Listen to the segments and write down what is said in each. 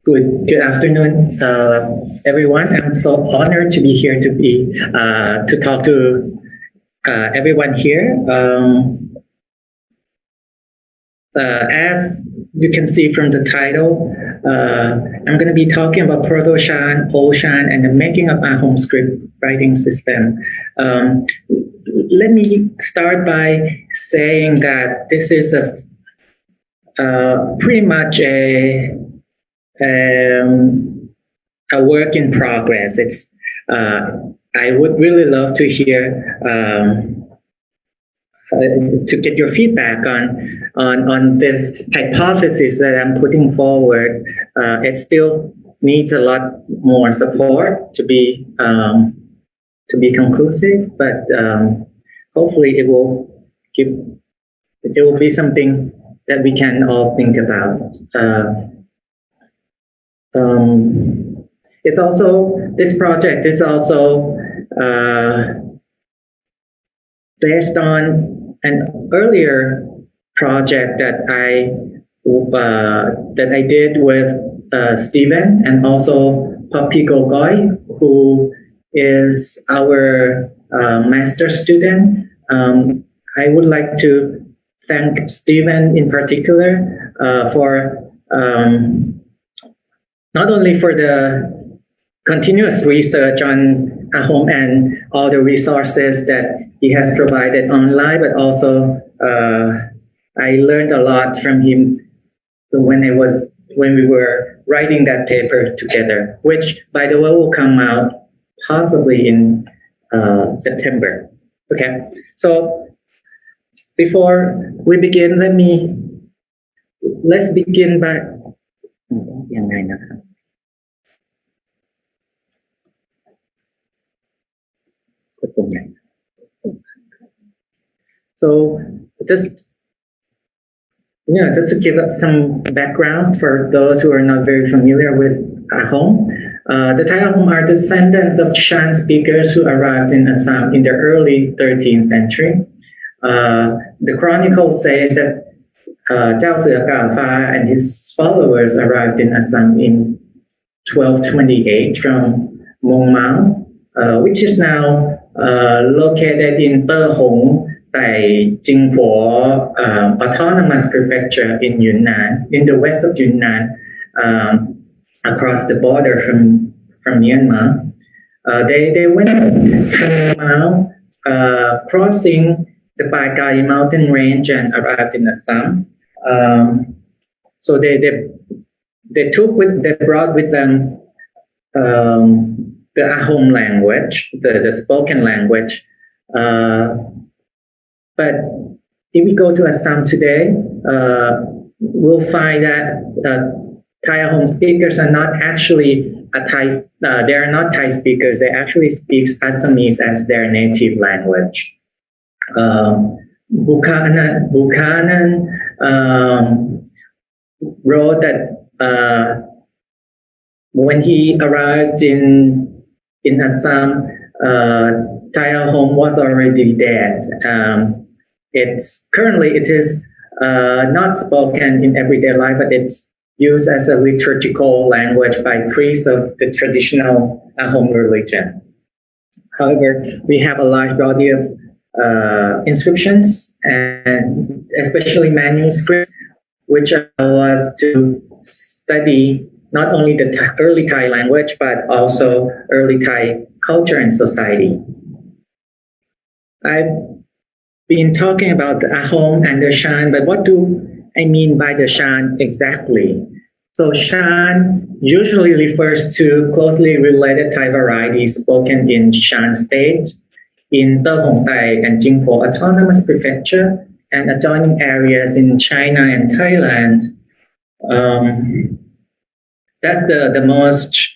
Good afternoon, everyone. I'm so honored to be here to talk to everyone here. As you can see from the title, I'm going to be talking about Proto Shan, Old Shan, and the making of Ahom script writing system. Let me start by saying that this is pretty much a work in progress. It's I would really love to hear to get your feedback on this hypothesis that I'm putting forward. It still needs a lot more support to be conclusive, but hopefully it will be something that we can all think about. It's also, this project is also based on an earlier project that I did with Stephen and also Papi Gogoy, who is our master student. I would like to thank Stephen in particular for not only for the continuous research on Ahom and all the resources that he has provided online, but also I learned a lot from him when we were writing that paper together, which, by the way, will come out possibly in September. Okay, so before we begin, let's begin by ยังไงนะครับ So just to give us some background for those who are not very familiar with Ahom. The Thai Ahom are descendants of Shan speakers who arrived in Assam in the early 13th century. The chronicle says that Jiao Segaofa and his followers arrived in Assam in 1228 from Mong Mao, which is now located in Hong, Tai Jingpo Autonomous Prefecture in Yunnan, in the west of Yunnan, across the border from Myanmar. They went from Mao, crossing the Pai mountain range and arrived in Assam. So they brought with them the Ahom language, the spoken language. But if we go to Assam today, we'll find that Thai Ahom speakers are not actually they are not Thai speakers. They actually speak Assamese as their native language. Buchanan wrote that when he arrived in Assam, Thai Ahom was already dead. It is not spoken in everyday life, but it's used as a liturgical language by priests of the traditional Ahom religion. However, we have a large body of inscriptions and especially manuscripts, which allow us to study not only the early Thai language, but also early Thai culture and society. I've been talking about the Ahom and the Shan, but what do I mean by the Shan exactly? So Shan usually refers to closely related Thai varieties spoken in Shan State, in Hong Tai and Jingpo Autonomous Prefecture, and adjoining areas in China and Thailand. That's the most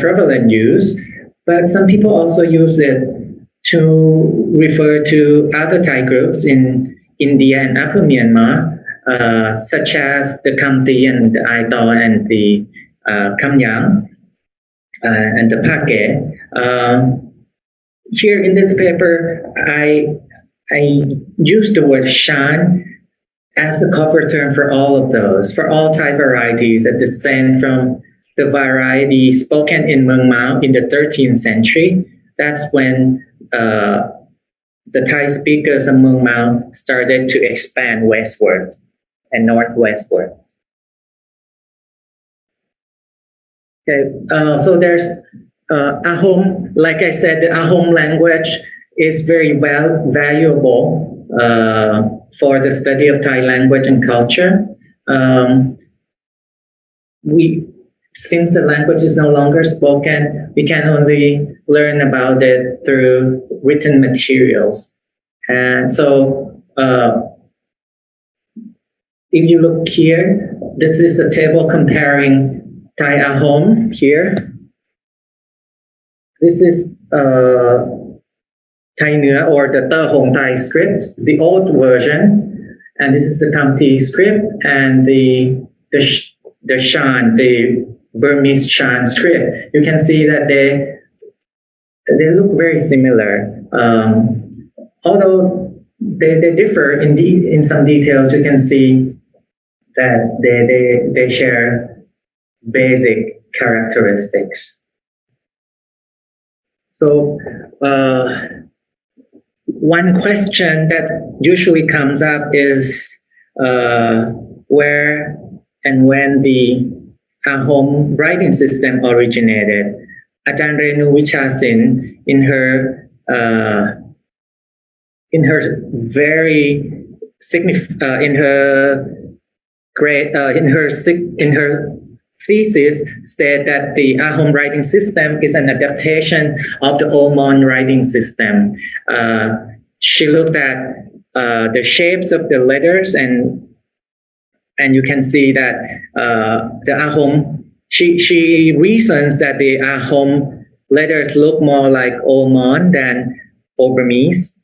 prevalent use, but some people also use it to refer to other Thai groups in India and Upper Myanmar, such as the Khamti and the Aitol and the Kamyang and the Pake. Here in this paper, I use the word Shan as a cover term for all of those, for all Thai varieties that descend from the variety spoken in Mueang Mao in the 13th century. That's when the Thai speakers of Mueang Mao started to expand westward and northwestward. Okay, so there's Ahom. Like I said, the Ahom language is very valuable for the study of Thai language and culture. Since the language is no longer spoken, we can only learn about it through written materials. And so if you look here, this is a table comparing Thai Ahom here. This is Thai Nua or the Tơ Hồng Thai script, the old version, and this is the Khmer script and the Shan, the Burmese Shan script. You can see that they look very similar, although they differ in some details. You can see that they share basic characteristics. So one question that usually comes up is where and when the Ahom writing system originated. Ajahn Renu Vichasin, in her very in her thesis stated that the Ahom writing system is an adaptation of the Old Mon writing system. She looked at the shapes of the letters, and you can see that the Ahom, she reasons that the Ahom letters look more like Old Mon than Old Burmese.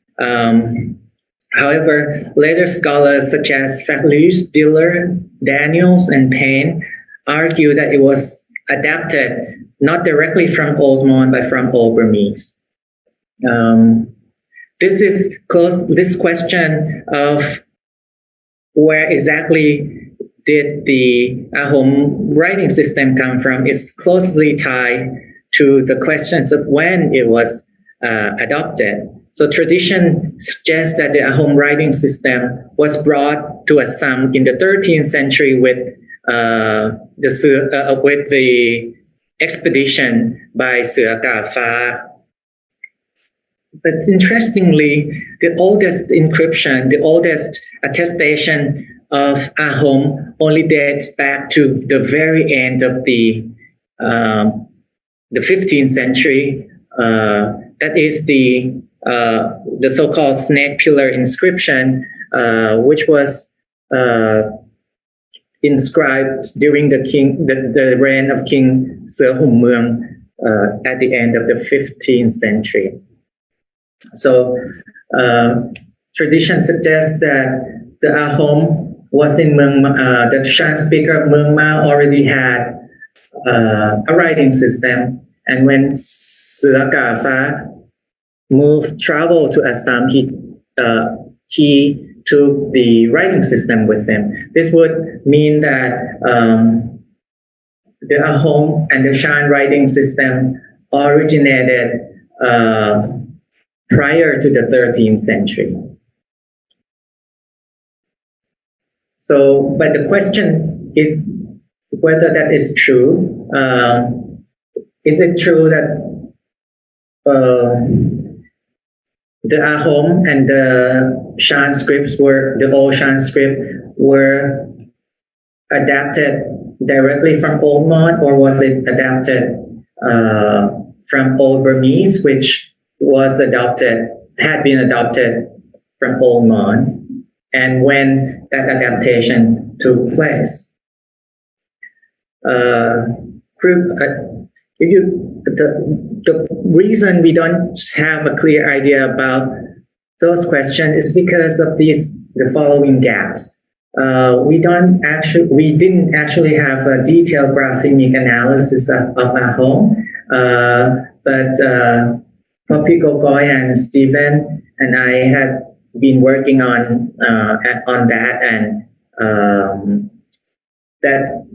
However, later scholars such as Fatlus, Diller, Daniels, and Payne argue that it was adapted not directly from Old Mon but from Old Burmese. This question of where exactly did the Ahom writing system come from is closely tied to the questions of when it was adopted. So tradition suggests that the Ahom writing system was brought to Assam in the 13th century with the expedition by Sua Ka Fa. But interestingly, the oldest inscription, the oldest attestation of Ahom only dates back to the very end of the 15th century. That is the so-called snake pillar inscription, which was inscribed during the reign of King Se Hum Mueang at the end of the 15th century. So tradition suggests that the Ahom was in Mueang Mao. The Shan speaker of Mueang Mao already had a writing system, and when Sua Ka Fa traveled to Assam, he took the writing system with him. This would mean that the Ahom and the Shan writing system originated prior to the 13th century. So, but the question is whether that is true. Is it true that the Ahom and the Shan scripts the old Shan script were adapted directly from Old Mon, or was it adapted from Old Burmese, which had been adopted from Old Mon, and when that adaptation took place? The reason we don't have a clear idea about those questions is because of the following gaps. We didn't actually have a detailed graphic analysis of Ahom, but Poppy Gogoy and Stephen and I had been working on that, and that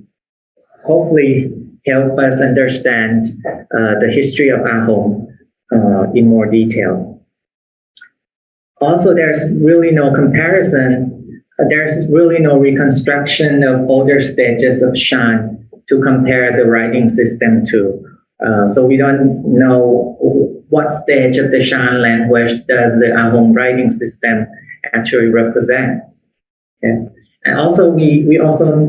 hopefully help us understand the history of Ahom in more detail. Also, there's really no comparison. There's really no reconstruction of older stages of Shan to compare the writing system to. So we don't know what stage of the Shan language does the Ahom writing system actually represent. Okay? And also, we also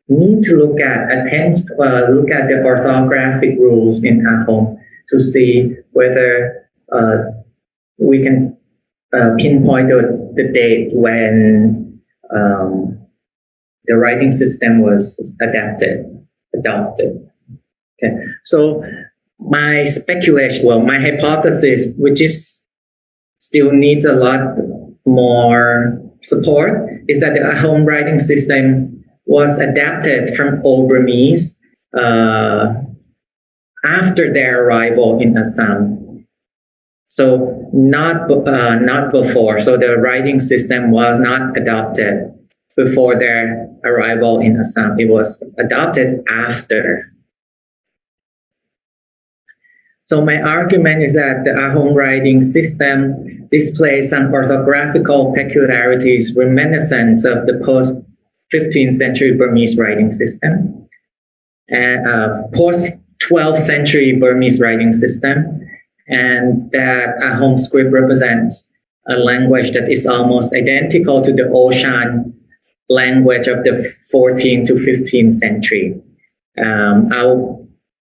need to look at the orthographic rules in Ahom to see whether we can pinpoint the date when the writing system was adopted. Okay, so my speculation, my hypothesis, which is still needs a lot more support, is that the Ahom writing system was adapted from Old Burmese after their arrival in Assam. So not before. So the writing system was not adopted before their arrival in Assam. It was adopted after. So my argument is that the Ahom writing system displays some orthographical peculiarities reminiscent of the post-15th century Burmese writing system, and post-12th century Burmese writing system, and that Ahom script represents a language that is almost identical to the Old Shan language of the 14th to 15th century. I'll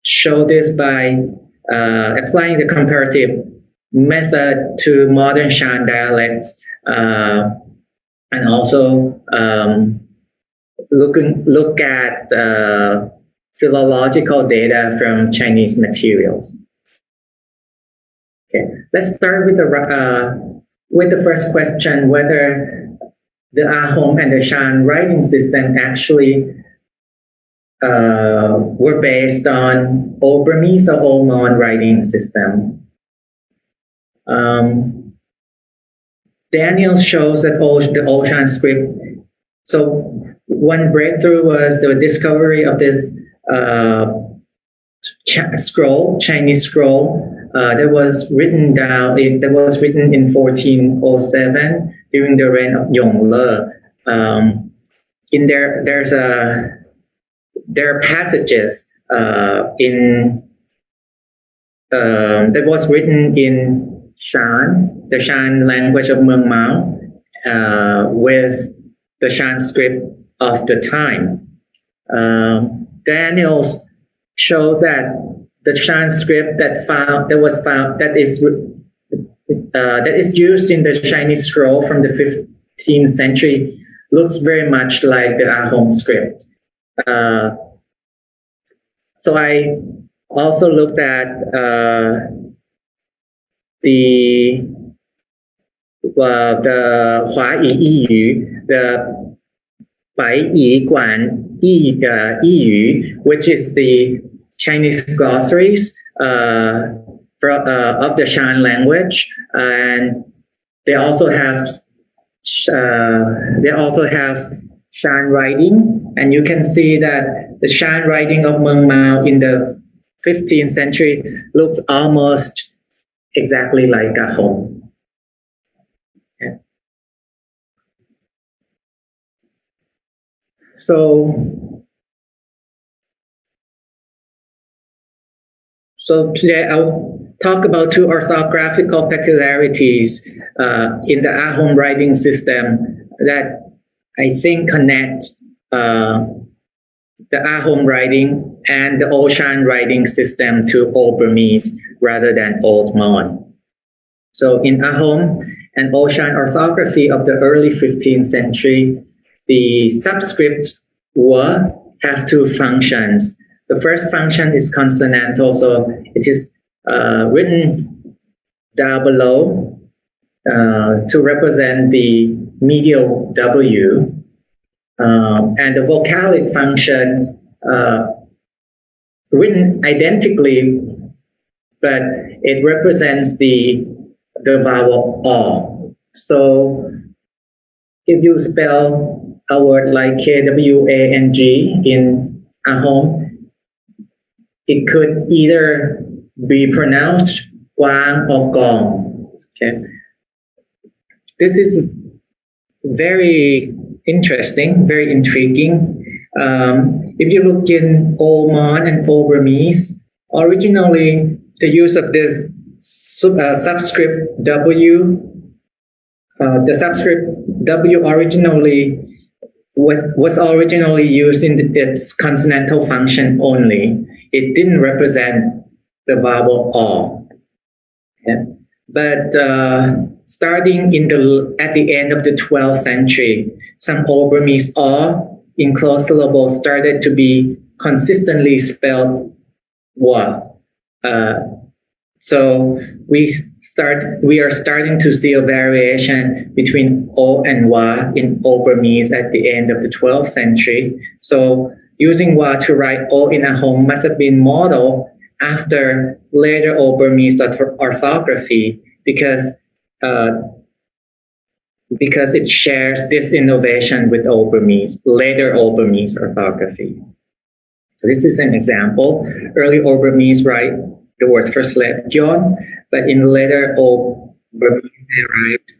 show this by applying the comparative method to modern Shan dialects, and also look at philological data from Chinese materials. Okay, let's start with the first question: whether the Ahom and the Shan writing system actually were based on Old Burmese or Old Mon writing system. Daniel shows that the Old Shan script. So one breakthrough was the discovery of this Chinese scroll that was written down. That was written in 1407 during the reign of Yongle. In there are passages that was written in Shan, the Shan language of Mueang Mao, with the Shan script of the time. Daniels shows that the Shan script that is used in the Chinese scroll from the 15th century looks very much like the Ahom script. So I also looked at the Hua Yi Yi Yu, the Bai Yi Guan Yi Yu, which is the Chinese glossaries of the Shan language, and they also have Shan writing, and you can see that the Shan writing of Mueang Mao in the 15th century looks almost exactly like Ahom. Okay. So today I'll talk about two orthographical peculiarities in the Ahom writing system that I think connect the Ahom writing and the Old Shan writing system to Old Burmese rather than Old Mon. So in Ahom and Old Shan orthography of the early 15th century, the subscripts wa have two functions. The first function is consonantal, so it is written down below to represent the medial W. And the vocalic function written identically, but it represents the vowel O. So if you spell a word like KWANG in Ahom, it could either be pronounced Kwang or Gong. Okay. This is very interesting, very intriguing. If you look in Old Mon and Old Burmese, originally the use of this subscript W, the subscript W originally was originally used in its consonantal function only. It didn't represent the vowel O. Okay? But starting at the end of the 12th century, some Old Burmese O in closed syllables started to be consistently spelled Wa. So we are starting to see a variation between O and Wa in Old Burmese at the end of the 12th century. So using Wa to write O in Ahom must have been modeled after later Old Burmese orthography because it shares this innovation with Old Burmese, later Old Burmese orthography. So this is an example. Early Old Burmese write the word first letter Yon, but in later Old Burmese they write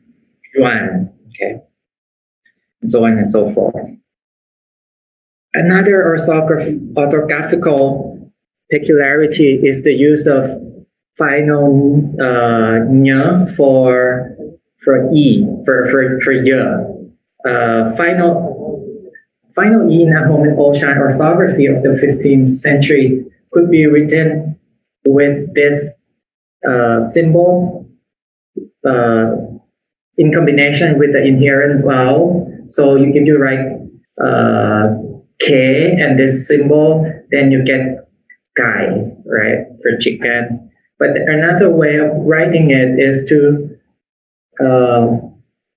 Yuan, okay, and so on and so forth. Another orthographical peculiarity is the use of final ñ for e for y. Final e in Ahom and Old Shan orthography of the 15th century could be written with this symbol in combination with the inherent vowel. So if you write K and this symbol, then you get Kai, right, for chicken. But another way of writing it is to,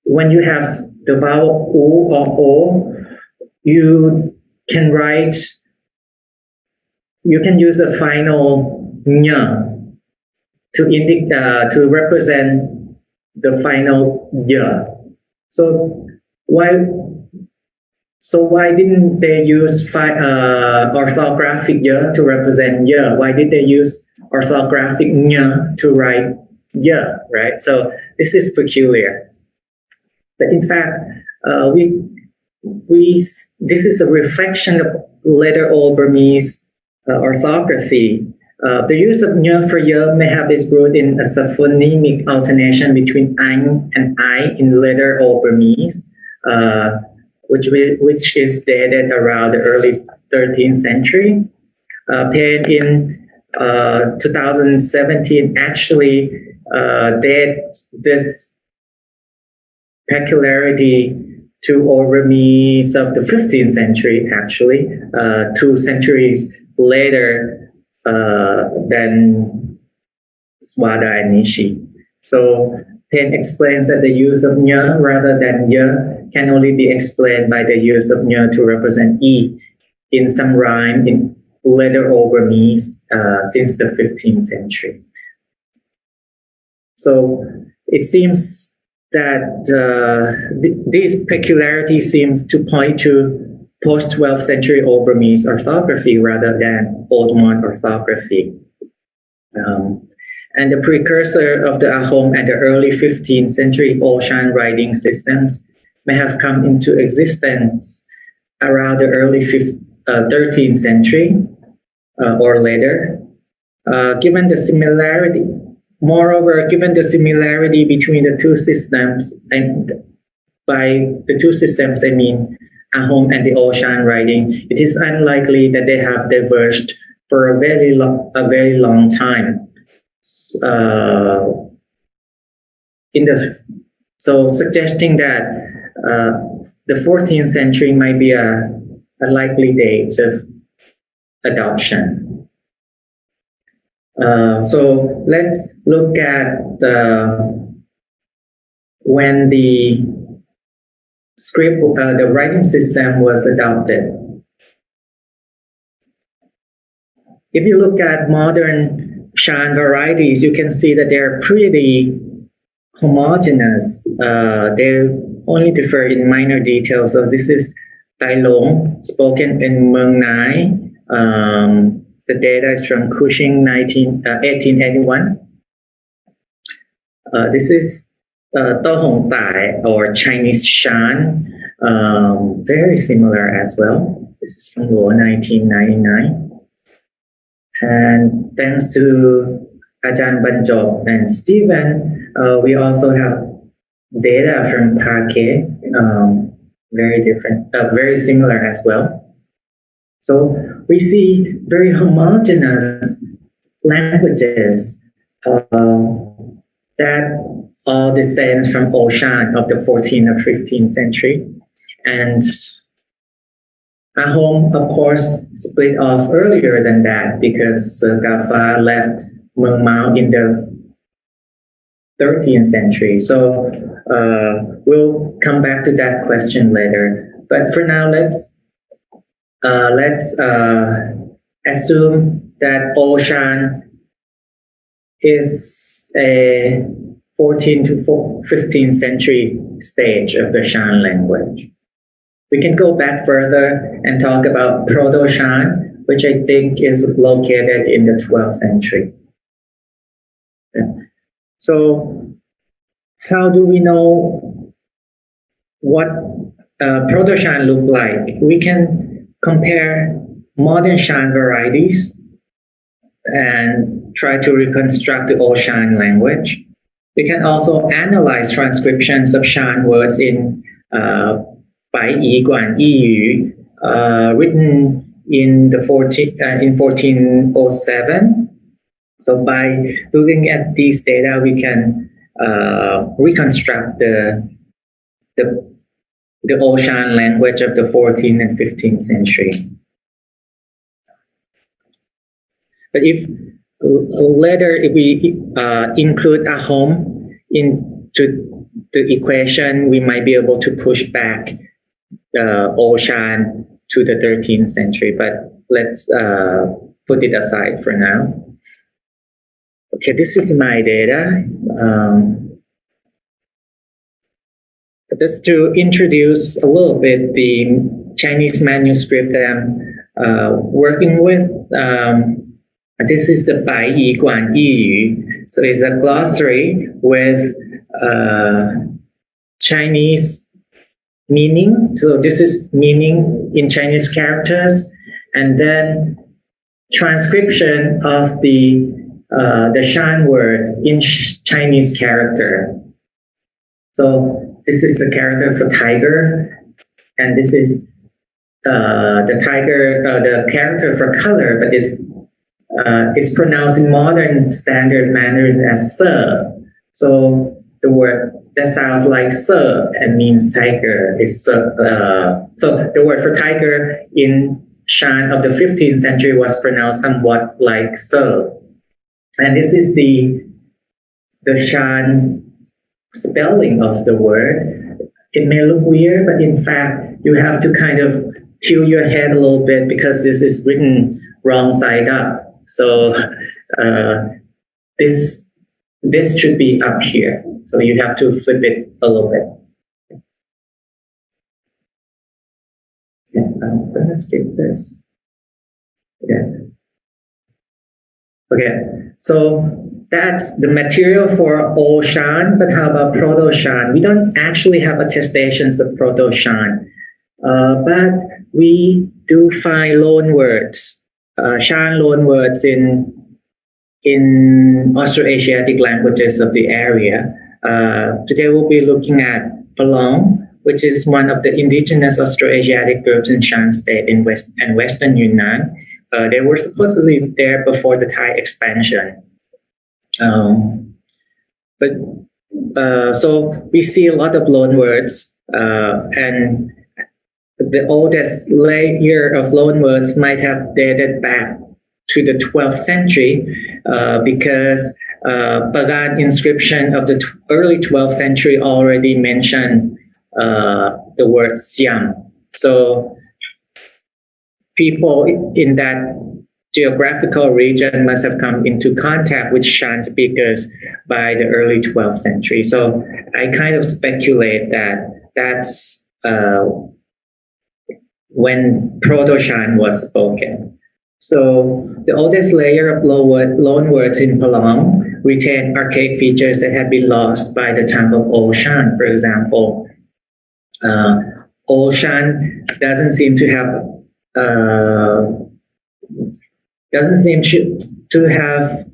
when you have the vowel U or O, you can use a final ñ to represent the final y. So why didn't they use orthographic y to represent y? Why did they use orthographic ñ to write y, right? So this is peculiar. But in fact, this is a reflection of later Old Burmese orthography. The use of ñ for y may have its root in a subphonemic alternation between ang and I in later Old Burmese, which is dated around the early 13th century. Paid in 2017 actually date this peculiarity to Old Burmese of the 15th century, actually, 2 centuries later than Swada and Nishi. So Penn explains that the use of ñ rather than y can only be explained by the use of ñ to represent e in some rhyme in later Old Burmese since the 15th century. So it seems that this peculiarity seems to point to post-12th century Old Burmese orthography rather than Old Mon orthography. And the precursor of the Ahom and the early 15th century Old Shan writing systems may have come into existence around the early 13th century or later. Given the similarity, moreover, given the similarity between the two systems, and by the two systems I mean Ahom and the Old Shan writing, it is unlikely that they have diverged for a very long time. So suggesting that the 14th century might be a likely date of adoption. So let's look at when the script, the writing system was adopted. If you look at modern Shan varieties, you can see that they're pretty homogeneous. They only differ in minor details. So this is Tai Long, spoken in Mueang Nai. The data is from Cushing 1881. This is To Hong Tai, or Chinese Shan, very similar as well. This is from Luo 1999. And thanks to Ajahn Banchob and Stephen, we also have data from Pake, very different, very similar as well. So we see very homogeneous languages that all descend from Old Shan of the 14th or 15th century. And Ahom, of course, split off earlier than that because Gafa left Mueang Mao in the 13th century. So we'll come back to that question later. But for now, let's assume that Old Shan is a 14th to 15th century stage of the Shan language. We can go back further and talk about Proto Shan, which I think is located in the 12th century. So how do we know what Proto Shan looked like? We can compare modern Shan varieties and try to reconstruct the Old Shan language. We can also analyze transcriptions of Shan words in Bai Yi Guan Yi Yu, written in 1407. So by looking at these data, we can reconstruct the Old Shan language of the 14th and 15th century. But if we include Ahom into the equation, we might be able to push back the Old Shan to the 13th century. But let's put it aside for now. Okay, this is my data. Just to introduce a little bit the Chinese manuscript that I'm working with. This is the Bai Yi Guan Yi Yu. So it's a glossary with Chinese meaning. So this is meaning in Chinese characters, and then transcription of the Shan word in Chinese character. So this is the character for tiger, and this is the character for color, but it's pronounced in modern standard manners as sir. So the word that sounds like sir and means tiger is so the word for tiger in Shan of the 15th century was pronounced somewhat like sir. And this is the Shan spelling of the word. It may look weird, but in fact, you have to kind of tilt your head a little bit because this is written wrong side up. So this should be up here. So you have to flip it a little bit. Okay, I'm gonna skip this. Okay, so that's the material for Old Shan, but how about Proto Shan? We don't actually have attestations of Proto Shan, but we do find loan words, Shan loan words in Austroasiatic languages of the area. Today we'll be looking at Palong, which is one of the indigenous Austroasiatic groups in Shan State in Western Yunnan. They were supposedly there before the Thai expansion. So we see a lot of loan words, and the oldest layer of loan words might have dated back to the 12th century because Bagan inscription of the early 12th century already mentioned the word Siam. So people in that geographical region must have come into contact with Shan speakers by the early 12th century. So I kind of speculate that that's when Proto Shan was spoken. So the oldest layer of loan words in Palong retain archaic features that had been lost by the time of Old Shan. For example, Old Shan doesn't seem to have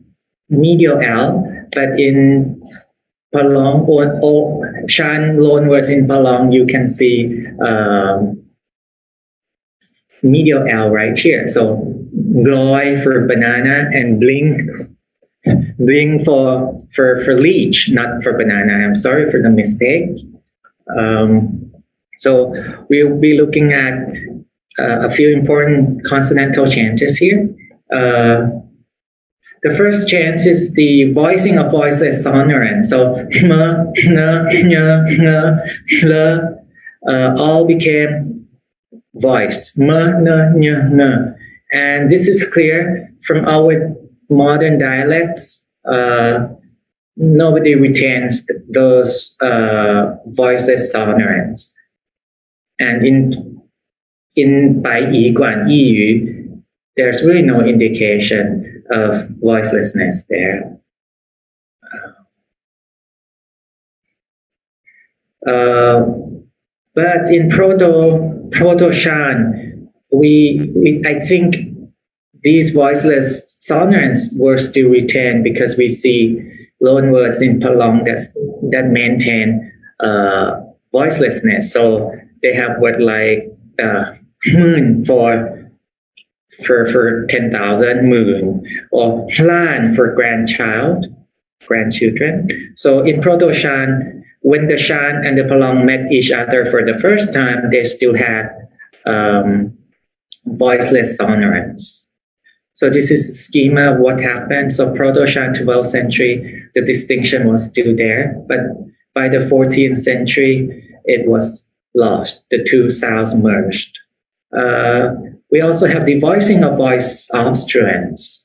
medial L, but in Palong or Shan loan words in Palong, you can see medial L right here. So gloy for banana and bling for leech, not for banana. I'm sorry for the mistake. So we'll be looking at a few important consonantal changes here. The first change is the voicing of voiceless sonorants. So m, n, n, l, all became voiced. M, n, n. And this is clear from our modern dialects. Nobody retains those voiceless sonorants. And in Bai Yi Guan Yi Yu, there's really no indication of voicelessness there. But in Proto Shan, I think these voiceless sonorants were still retained because we see loan words in Palong that maintain voicelessness. So they have word like moon for 10,000 moon, or plan for grandchildren. So in Proto Shan, when the Shan and the Palong met each other for the first time, they still had voiceless sonorants. So this is a schema of what happened. So Proto Shan 12th century, the distinction was still there, but by the 14th century, it was lost. The two sounds merged. We also have the voicing of voice obstruents.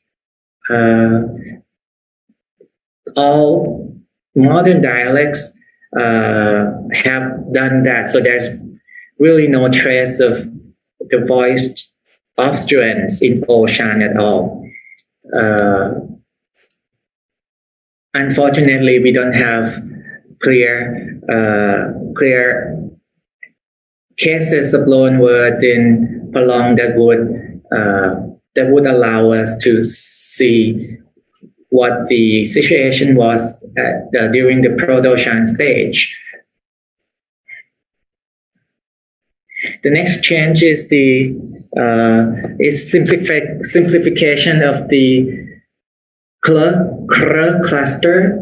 All modern dialects have done that. So there's really no trace of the voiced obstruents in Old Shan at all. Unfortunately, we don't have clear cases of loan word in Palong that would allow us to see what the situation was during the Proto Shan stage. The next change is the simplification of the kr cluster.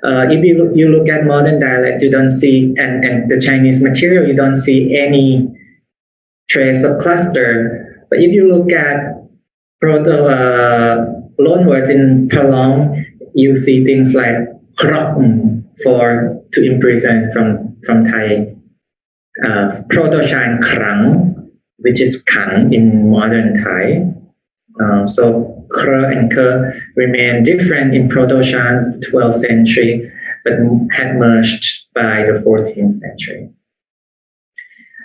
If you look at modern dialect, you don't see, and the Chinese material, you don't see any trace of cluster. But if you look at loan words in Palong, you see things like krong for to imprison from Thai. Proto Shan krang, which is kang in modern Thai. So kr and k remain different in Proto Shan 12th century, but had merged by the 14th century.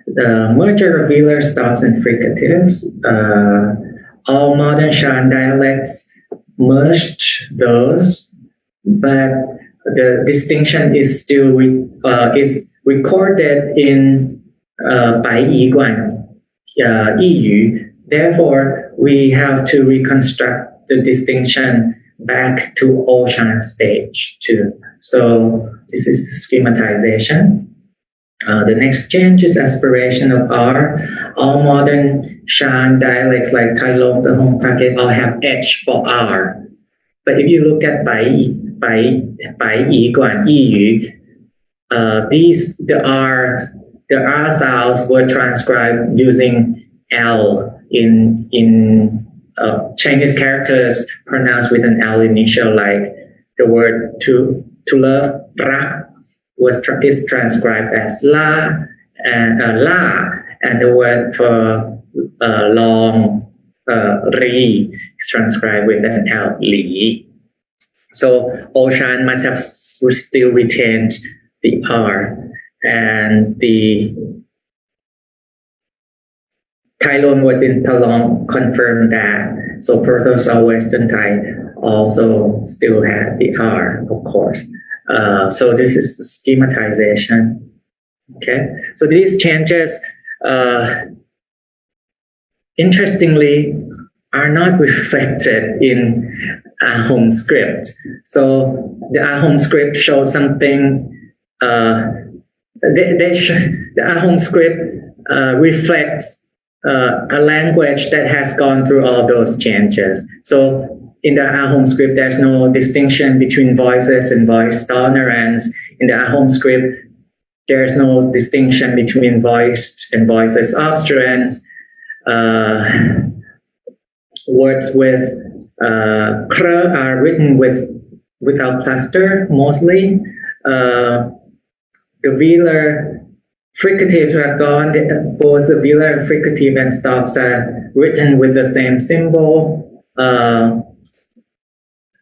The merger of velar stops and fricatives. All modern Shan dialects merged those, but the distinction is still is recorded in Bai Yi Guan Yi Yu. Therefore, we have to reconstruct the distinction back to Old Shan stage too. So this is the schematization. The next change is aspiration of R. All modern Shan dialects like Tai Long, the Hong Packet all have H for R. But if you look at Bai Yi Guan Yi Yu, the R sounds were transcribed using L in Chinese characters pronounced with an L initial, like the word to love, rak, is transcribed as la, and the word for long, ri, is transcribed with an L, li. So Old Shan must have still retained the R, and the Thai loan was in Palong confirmed that. So Proto Shan Western Thai also still had the R, of course. So this is the schematization. Okay, so these changes, interestingly, are not reflected in Ahom script. So the Ahom script shows something. The Ahom script reflects a language that has gone through all those changes. So in the Ahom script, there's no distinction between voices and voice tolerance. In the Ahom script, there's no distinction between voiced and voiceless obstruents. Words with kr are written without cluster mostly. The velar fricatives are gone. Both the velar fricative and stops are written with the same symbol.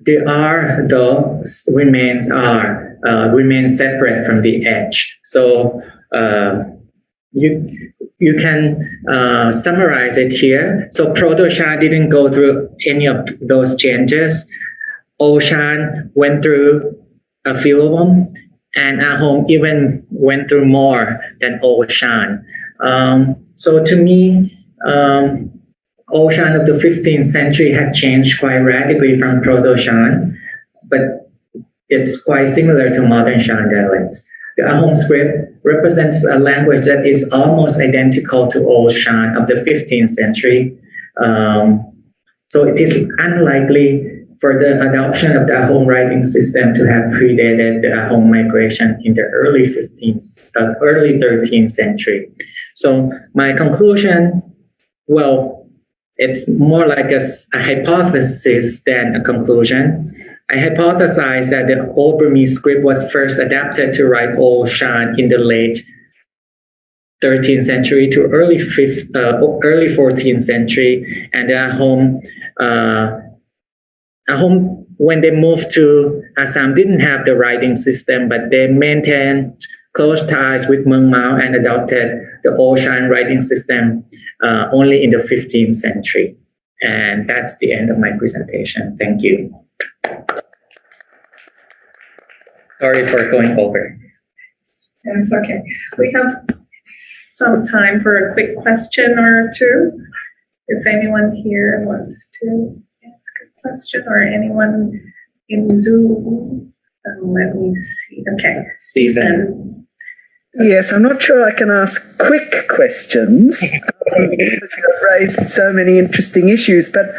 The R though remains R, remains separate from the H. So you can summarize it here. So Proto Shan didn't go through any of those changes. Old Shan went through a few of them, and Ahom even went through more than Old Shan. So to me, Old Shan of the 15th century had changed quite radically from Proto Shan, but it's quite similar to modern Shan dialects. The Ahom script represents a language that is almost identical to Old Shan of the 15th century. So it is unlikely for the adoption of the Ahom writing system to have predated the Ahom migration in the early 13th century. So my conclusion, well, it's more like a hypothesis than a conclusion. I hypothesize that the Old Burmese script was first adapted to write Old Shan in the late 13th century to early 14th century, and Ahom, when they moved to Assam, didn't have the writing system, but they maintained close ties with Mueang Mao and adopted the Old Shan writing system only in the 15th century. And that's the end of my presentation. Thank you. Sorry for going over. That's okay. We have some time for a quick question or two. If anyone here wants to ask a question, or anyone in Zoom, let me see. Okay, Stephen. Yes, I'm not sure I can ask quick questions because you've raised so many interesting issues, but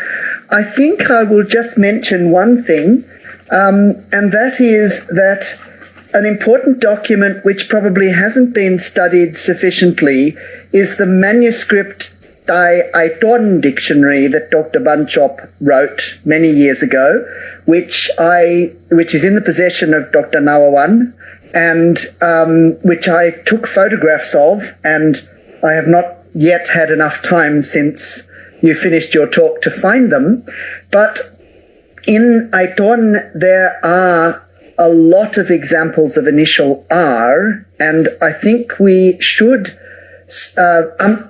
I think I will just mention one thing, and that is that an important document which probably hasn't been studied sufficiently is the manuscript THAI-TAI dictionary that Dr. Banchob wrote many years ago, which is in the possession of Dr. Nawawan, and which I took photographs of, and I have not yet had enough time since you finished your talk to find them. But in Aiton there are a lot of examples of initial R, and I think we should,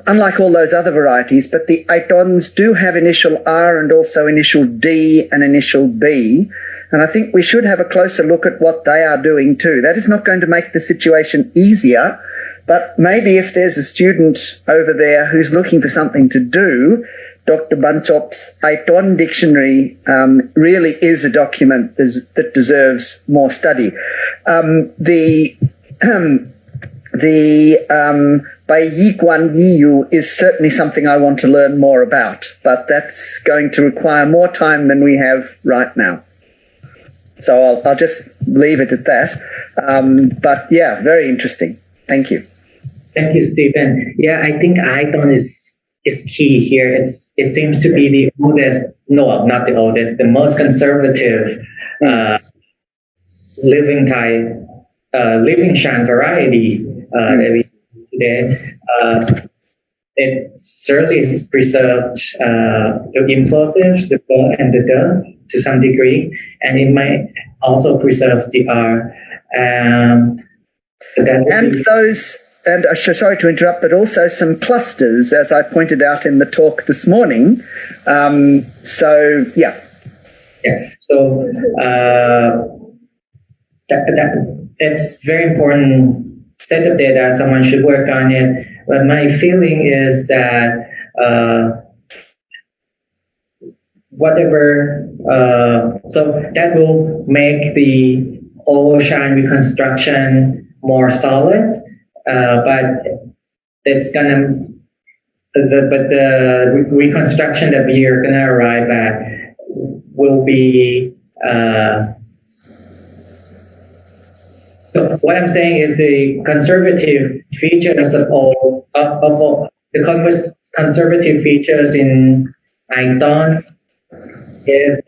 unlike all those other varieties, but the Aitons do have initial R and also initial D and initial B. And I think we should have a closer look at what they are doing too. That is not going to make the situation easier, but maybe if there's a student over there who's looking for something to do, Dr. Banchob's Aiton dictionary really is a document that deserves more study. The Bai Yi Guan Yi Yu is certainly something I want to learn more about, but that's going to require more time than we have right now. So I'll just leave it at that. But yeah, very interesting. Thank you. Thank you, Stephen. Yeah, I think Aiton is key here. It seems to be the oldest, no, not the oldest, the most conservative living Shan variety that we see today. It certainly is preserved the implosives, the b and the d to some degree, and it might also preserve the r. So that would And be- those, and sorry to interrupt, but also some clusters, as I pointed out in the talk this morning. So, yeah. Yeah. So that's very important set of data. Someone should work on it. But my feeling is that so that will make the ocean reconstruction more solid. But it's gonna. But the reconstruction that we are gonna arrive at will be. So what I'm saying is the conservative features of all the conservative features in Python is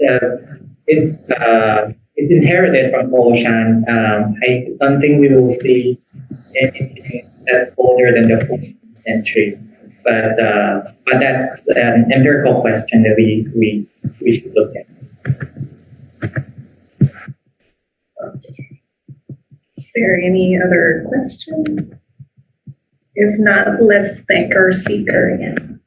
it's inherited from Ocean. I don't think we will see anything that's older than the 14th century, but that's an empirical question that we should look at. Is there any other questions? If not, let's thank our speaker again.